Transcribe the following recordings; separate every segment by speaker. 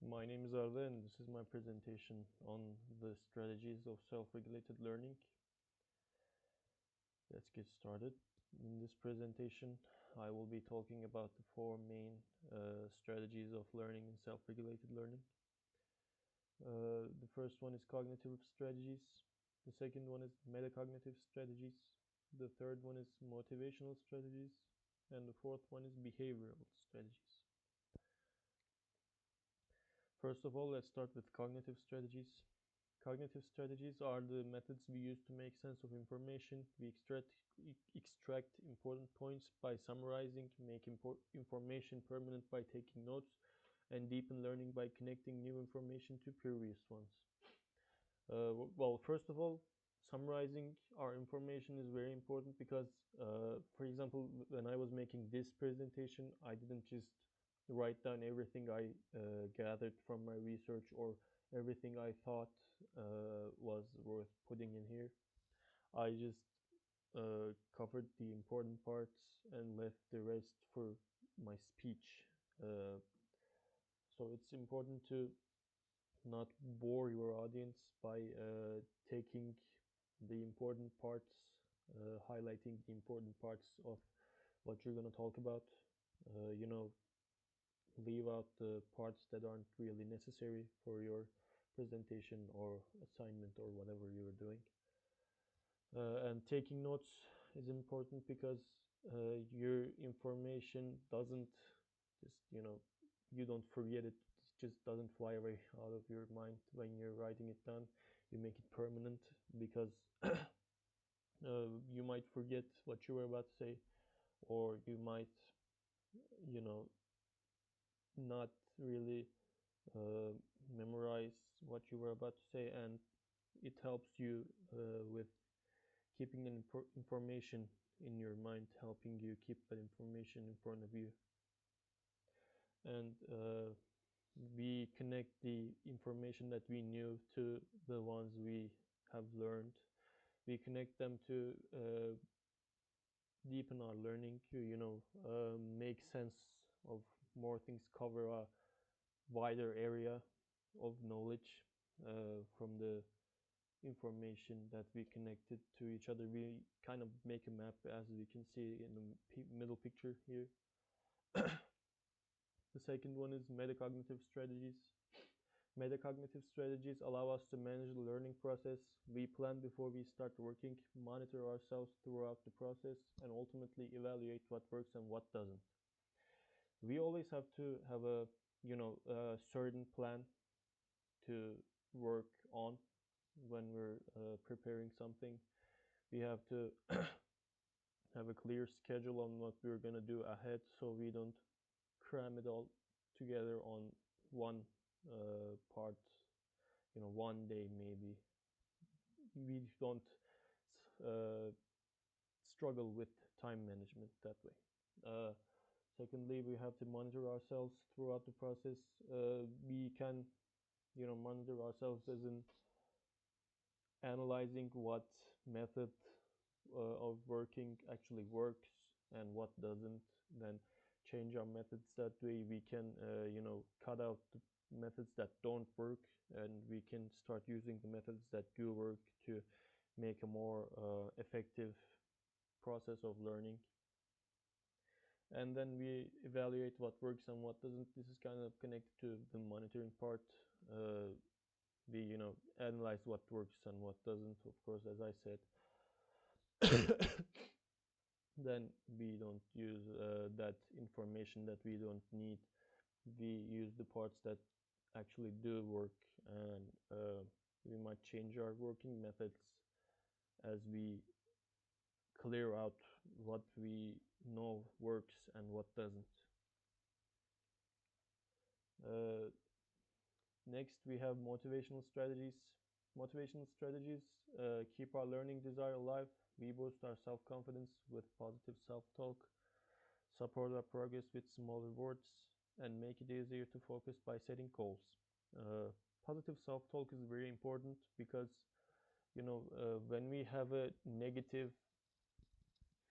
Speaker 1: My name is Arda and this is my presentation on the strategies of self-regulated learning. Let's get started. In this presentation, I will be talking about the four main strategies of learning and self-regulated learning. The first one is cognitive strategies. The second one is metacognitive strategies. The third one is motivational strategies. And the fourth one is behavioral strategies. First of all, let's start with cognitive strategies. Cognitive strategies are the methods we use to make sense of information. We extract important points by summarizing, make information permanent by taking notes, and deepen learning by connecting new information to previous ones. Well, first of all, summarizing our information is very important because, for example, when I was making this presentation, I didn't just write down everything I gathered from my research or everything I thought was worth putting in here. I just covered the important parts and left the rest for my speech. So it's important to not bore your audience by taking the important parts, highlighting the important parts of what you're going to talk about. You know, leave out the parts that aren't really necessary for your presentation or assignment or whatever you're doing. And taking notes is important because your information doesn't just, you don't forget it. It just doesn't fly away out of your mind when you're writing it down. You make it permanent because you might forget what you were about to say, or you might, you know, not really memorize what you were about to say, and it helps you with keeping an information in your mind, helping you keep that information in front of you. And we connect the information that we knew to the ones we have learned. We connect them to deepen our learning, to make sense of more things, cover a wider area of knowledge from the information that we connected to each other. We kind of make a map, as we can see in the middle picture here. The second one is metacognitive strategies. Metacognitive strategies allow us to manage the learning process. We plan before we start working, monitor ourselves throughout the process, and ultimately evaluate what works and what doesn't. We always have to have a certain plan to work on when we're preparing something. We have to have a clear schedule on what we're going to do ahead, so we don't cram it all together on one part, one day maybe. We don't struggle with time management that way. Secondly, we have to monitor ourselves throughout the process. We can, monitor ourselves as in analyzing what method of working actually works and what doesn't, then change our methods. That way we can cut out the methods that don't work, and we can start using the methods that do work to make a more effective process of learning. And then we evaluate what works and what doesn't. This is kind of connected to the monitoring part. We analyze what works and what doesn't, of course, as I said. Then we don't use that information that we don't need. We use the parts that actually do work, and we might change our working methods as we clear out what we know works and what doesn't. Next, we have motivational strategies. Motivational strategies keep our learning desire alive. We boost our self-confidence with positive self-talk, support our progress with small rewards, and make it easier to focus by setting goals. Positive self-talk is very important because, when we have a negative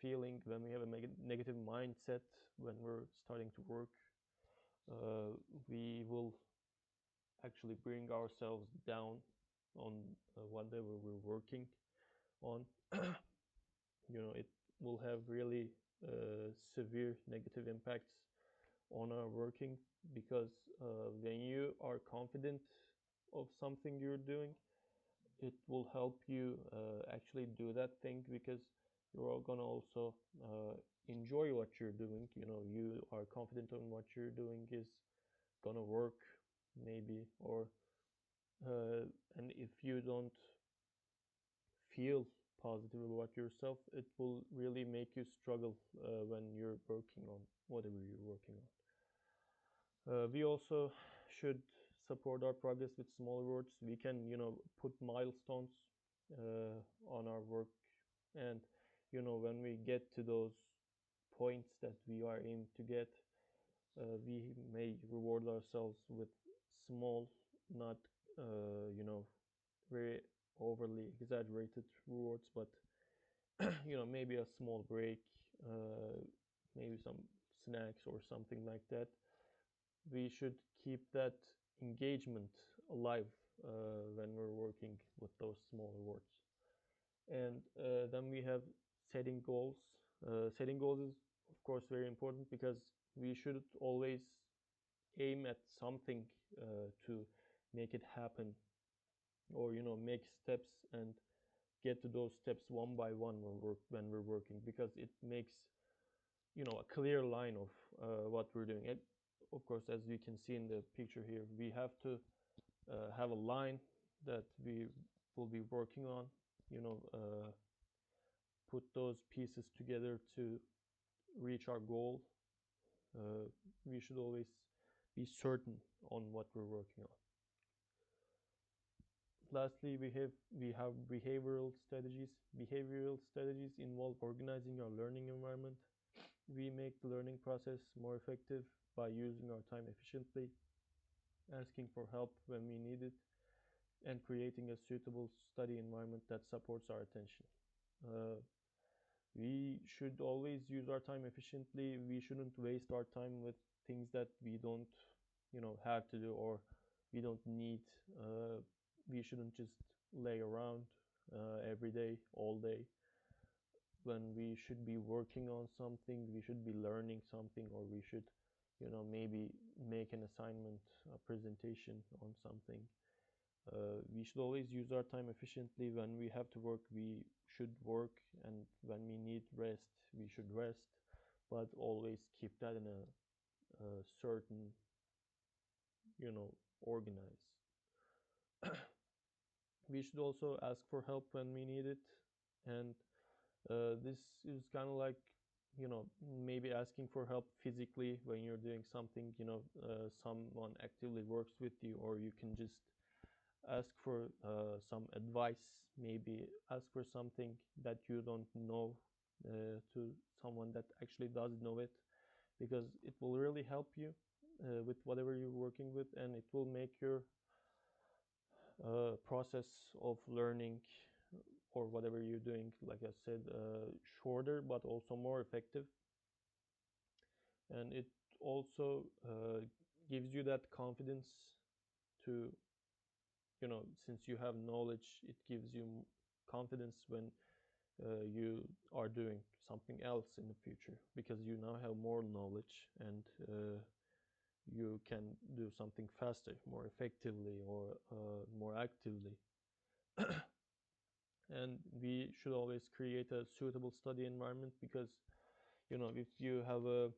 Speaker 1: feeling, when we have a negative mindset when we're starting to work, we will actually bring ourselves down on whatever we're working on. It will have really severe negative impacts on our working, because when you are confident of something you're doing, it will help you actually do that thing, because you're all gonna also enjoy what you're doing. You are confident on what you're doing is gonna work, maybe, or and if you don't feel positive about yourself, it will really make you struggle when you're working on whatever you're working on. We also should support our progress with small rewards. We can, put milestones on our work, and when we get to those points that we are aiming to get, we may reward ourselves with small, not very overly exaggerated rewards, but maybe a small break, maybe some snacks or something like that. We should keep that engagement alive when we're working with those small rewards. And then we have setting goals. Setting goals is, of course, very important, because we should always aim at something to make it happen, or make steps and get to those steps one by one when we're working, because it makes a clear line of what we're doing. And of course, as you can see in the picture here, we have to have a line that we will be working on. Put those pieces together to reach our goal. Uh, we should always be certain on what we're working on. Lastly, we have behavioral strategies. Behavioral strategies involve organizing our learning environment. We make the learning process more effective by using our time efficiently, asking for help when we need it, and creating a suitable study environment that supports our attention. Uh, we should always use our time efficiently. We shouldn't waste our time with things that we don't, have to do, or we don't need. We shouldn't just lay around every day, all day. When we should be working on something, we should be learning something, or we should, maybe make an assignment, a presentation on something. We should always use our time efficiently. When we have to work, we should work, and when we need rest, we should rest, but always keep that in a certain, organize. We should also ask for help when we need it, and this is kind of like, maybe asking for help physically when you're doing something. Someone actively works with you, or you can just ask for some advice, maybe ask for something that you don't know to someone that actually does know it, because it will really help you with whatever you're working with, and it will make your process of learning, or whatever you're doing, like I said, shorter, but also more effective. And it also gives you that confidence to, since you have knowledge, it gives you confidence when you are doing something else in the future, because you now have more knowledge, and you can do something faster, more effectively, or more actively. And we should always create a suitable study environment, because if you have a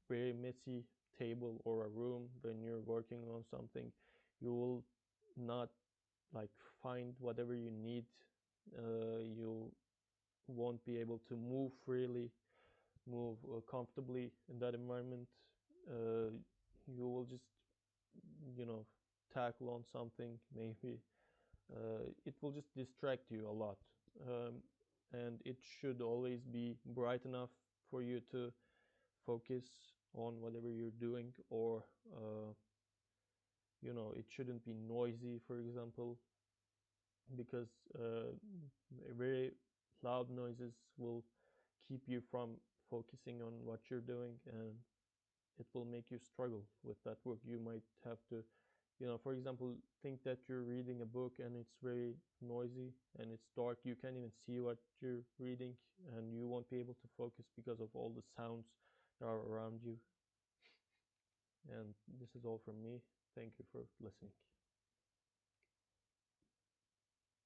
Speaker 1: very messy table or a room when you're working on something, you will not like find whatever you need. You won't be able to move freely, move comfortably in that environment. uh, you will just, you know tackle on something, maybe. It will just distract you a lot. And it should always be bright enough for you to focus on whatever you're doing, or it shouldn't be noisy, for example, because very loud noises will keep you from focusing on what you're doing. And it will make you struggle with that book. You might have to, for example, think that you're reading a book and it's very noisy and it's dark. You can't even see what you're reading, and you won't be able to focus because of all the sounds that are around you. And this is all from me. Thank you for listening.